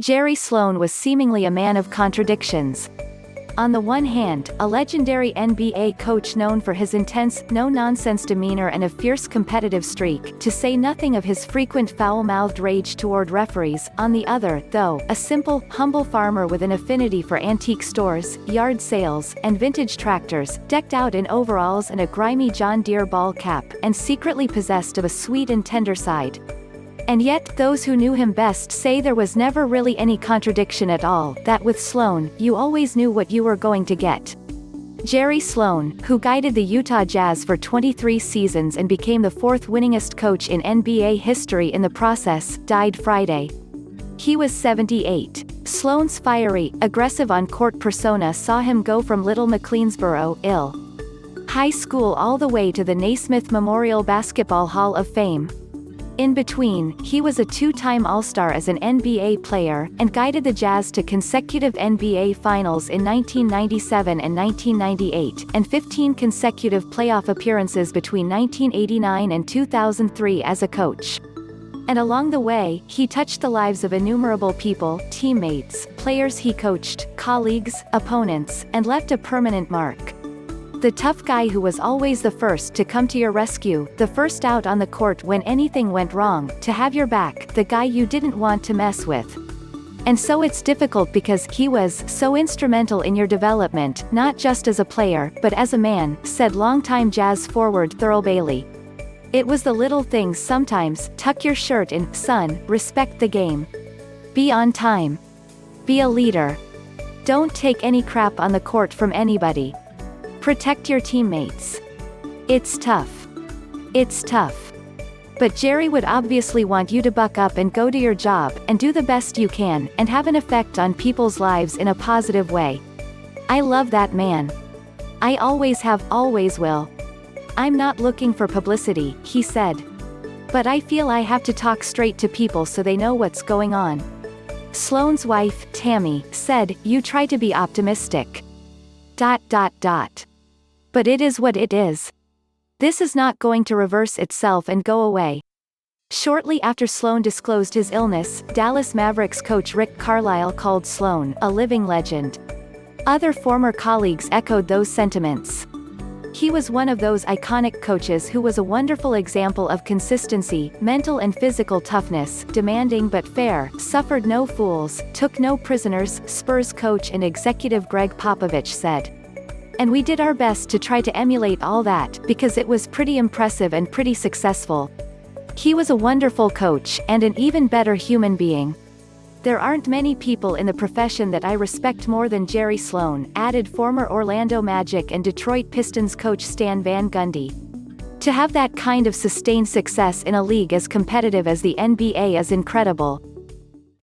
Jerry Sloan was seemingly a man of contradictions. On the one hand, a legendary NBA coach known for his intense, no-nonsense demeanor and a fierce competitive streak, to say nothing of his frequent foul-mouthed rage toward referees. On the other, though, a simple, humble farmer with an affinity for antique stores, yard sales, and vintage tractors, decked out in overalls and a grimy John Deere ball cap, and secretly possessed of a sweet and tender side. And yet, those who knew him best say there was never really any contradiction at all, that with Sloan, you always knew what you were going to get. Jerry Sloan, who guided the Utah Jazz for 23 seasons and became the fourth-winningest coach in NBA history in the process, died Friday. He was 78. Sloan's fiery, aggressive on-court persona saw him go from little McLeansboro, Ill. High School all the way to the Naismith Memorial Basketball Hall of Fame. In between, he was a two-time All-Star as an NBA player, and guided the Jazz to consecutive NBA Finals in 1997 and 1998, and 15 consecutive playoff appearances between 1989 and 2003 as a coach. And along the way, he touched the lives of innumerable people, teammates, players he coached, colleagues, opponents, and left a permanent mark. The tough guy who was always the first to come to your rescue, the first out on the court when anything went wrong, to have your back, the guy you didn't want to mess with. And so it's difficult because he was so instrumental in your development, not just as a player, but as a man, said longtime Jazz forward Thurl Bailey. It was the little things sometimes, tuck your shirt in, son, respect the game. Be on time. Be a leader. Don't take any crap on the court from anybody. Protect your teammates. It's tough. It's tough. But Jerry would obviously want you to buck up and go to your job, and do the best you can, and have an effect on people's lives in a positive way. I love that man. I always have, always will. I'm not looking for publicity, he said. But I feel I have to talk straight to people so they know what's going on. Sloan's wife, Tammy, said, "You try to be optimistic. ... But it is what it is. This is not going to reverse itself and go away." Shortly after Sloan disclosed his illness, Dallas Mavericks coach Rick Carlisle called Sloan a living legend. Other former colleagues echoed those sentiments. He was one of those iconic coaches who was a wonderful example of consistency, mental and physical toughness, demanding but fair, suffered no fools, took no prisoners, Spurs coach and executive Gregg Popovich said. And we did our best to try to emulate all that, because it was pretty impressive and pretty successful. He was a wonderful coach, and an even better human being. There aren't many people in the profession that I respect more than Jerry Sloan, added former Orlando Magic and Detroit Pistons coach Stan Van Gundy. To have that kind of sustained success in a league as competitive as the NBA is incredible.